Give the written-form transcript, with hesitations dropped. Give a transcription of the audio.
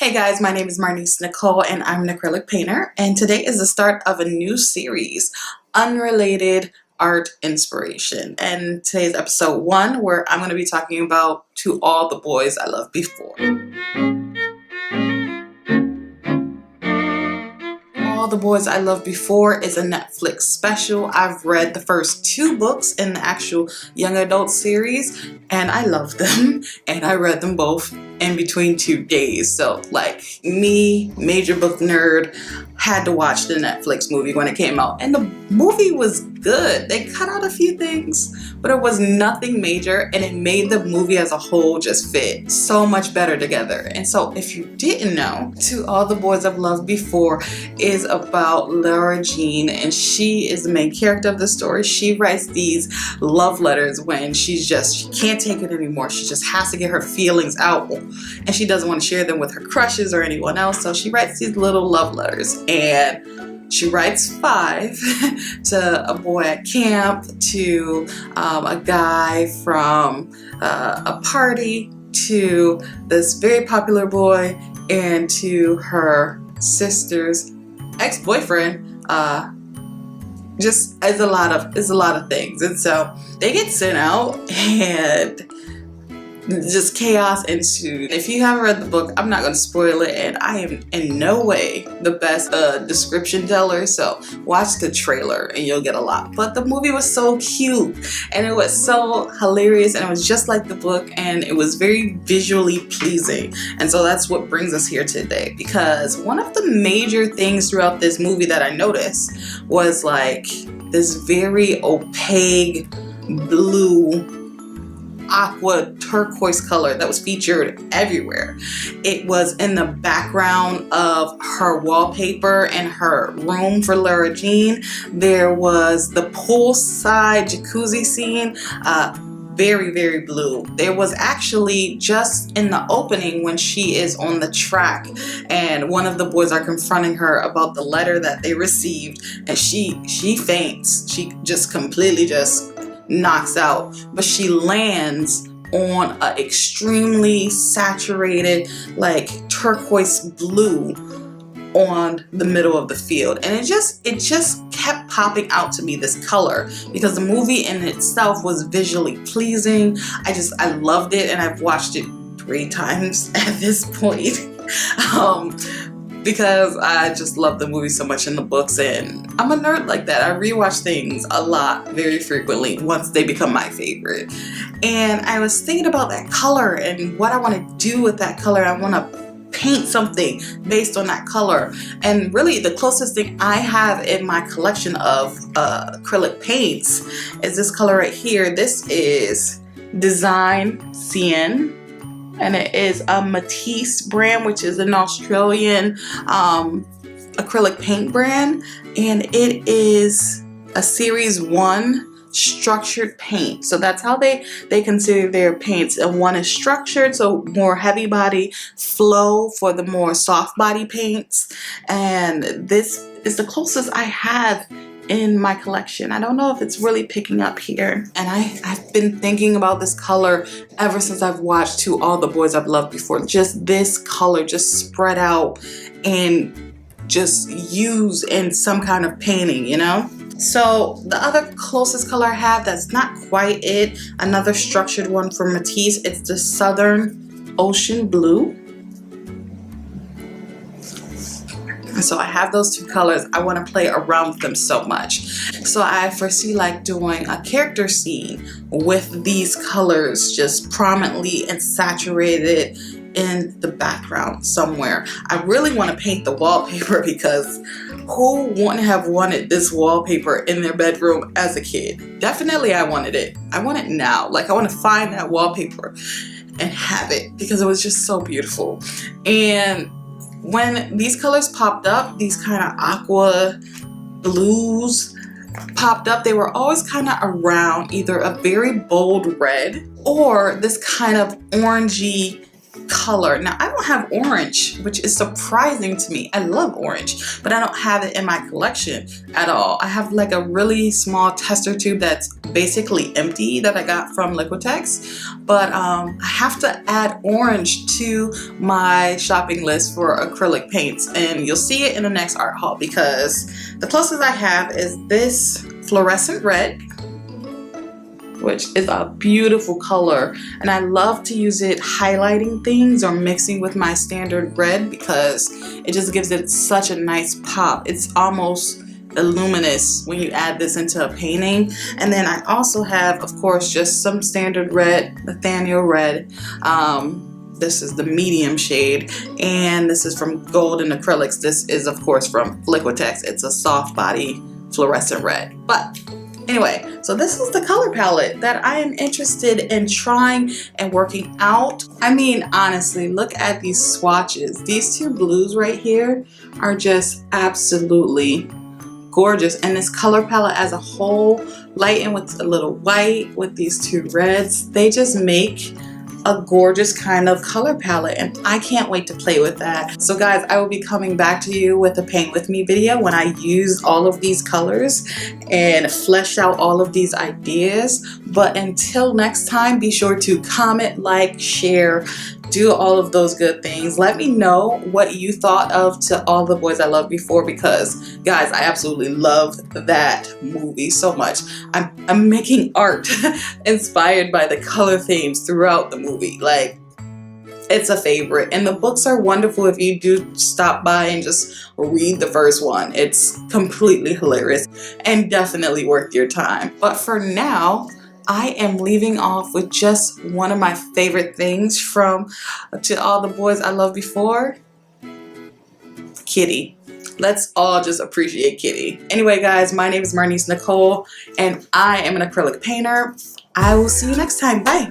Hey guys, my name is Marnice Nicole and I'm an acrylic painter, and today is the start of a new series, Unrelated Art Inspiration. And today's episode 1, where I'm going to be talking about To All the Boys I Loved Before. All the Boys I Loved Before is a Netflix special. I've read the first 2 books in the actual young adult series and I love them, and I read them both in between 2 days. So like me, major book nerd, had to watch the Netflix movie when it came out, and the movie was good. They cut out a few things, but it was nothing major, and it made the movie as a whole just fit so much better together. And so if you didn't know, To All the Boys I've Loved Before is about Laura Jean, and she is the main character of the story. She writes these love letters when she can't take it anymore. She just has to get her feelings out, and she doesn't want to share them with her crushes or anyone else. So she writes these little love letters, and she writes 5 to a boy at camp, to a guy from a party, to this very popular boy, and to her sister's ex-boyfriend. Just is a lot of things. And so they get sent out and just chaos ensued. If you haven't read the book, I'm not going to spoil it, and I am in no way the best description teller, so watch the trailer and you'll get a lot. But the movie was so cute and it was so hilarious, and it was just like the book, and it was very visually pleasing. And so that's what brings us here today, because one of the major things throughout this movie that I noticed was like this very opaque blue, aqua turquoise color that was featured everywhere. It was in the background of her wallpaper in her room for Laura Jean. There was the poolside jacuzzi scene, very, very blue. There was actually just in the opening when she is on the track and one of the boys are confronting her about the letter that they received, and she faints. She just completely knocks out, but she lands on an extremely saturated, like turquoise blue on the middle of the field. And it just kept popping out to me, this color, because the movie in itself was visually pleasing. I loved it, and I've watched it 3 times at this point. Because I just love the movie so much in the books, and I'm a nerd like that. I rewatch things a lot, very frequently, once they become my favorite. And I was thinking about that color and what I want to do with that color. I want to paint something based on that color. And really the closest thing I have in my collection of acrylic paints is this color right here. This is Design Cien. And it is a Matisse brand, which is an Australian acrylic paint brand. And it is a series 1 structured paint. So that's how they consider their paints. And 1 is structured, so more heavy body, flow for the more soft body paints. And this is the closest I have in my collection. I don't know if it's really picking up here. And I've been thinking about this color ever since I've watched To All the Boys I've Loved Before. Just this color just spread out and just used in some kind of painting, you know? So the other closest color I have that's not quite it, another structured one from Matisse, it's the Southern Ocean Blue. And so I have those 2 colors. I want to play around with them so much. So I foresee like doing a character scene with these colors just prominently and saturated in the background somewhere. I really want to paint the wallpaper, because who wouldn't have wanted this wallpaper in their bedroom as a kid? Definitely I wanted it. I want it now. Like, I want to find that wallpaper and have it, because it was just so beautiful. And when these colors popped up, these kind of aqua blues popped up, they were always kind of around either a very bold red or this kind of orangey color. Now, I don't have orange, which is surprising to me. I love orange, but I don't have it in my collection at all. I have like a really small tester tube that's basically empty that I got from Liquitex, but I have to add orange to my shopping list for acrylic paints, and you'll see it in the next art haul because the closest I have is this fluorescent red, which is a beautiful color, and I love to use it highlighting things or mixing with my standard red because it just gives it such a nice pop. It's almost luminous when you add this into a painting. And then I also have, of course, just some standard red, Nathaniel red. This is the medium shade, and this is from Golden Acrylics. This is, of course, from Liquitex. It's a soft body fluorescent red. But anyway, so this is the color palette that I am interested in trying and working out. I mean, honestly, look at these swatches. These two blues right here are just absolutely gorgeous. And this color palette as a whole, lightened with a little white, with these two reds, they just make a gorgeous kind of color palette, and I can't wait to play with that. So guys, I will be coming back to you with a paint with me video when I use all of these colors and flesh out all of these ideas. But until next time, be sure to comment, like, share, do all of those good things. Let me know what you thought of To All the Boys I Loved Before, because guys, I absolutely loved that movie so much. I'm making art inspired by the color themes throughout the movie. Like, it's a favorite, and the books are wonderful if you do stop by and just read the first one. It's completely hilarious and definitely worth your time. But for now, I am leaving off with just one of my favorite things from To All the Boys I Loved Before, Kitty. Let's all just appreciate Kitty. Anyway, guys, my name is Marnice Nicole, and I am an acrylic painter. I will see you next time. Bye.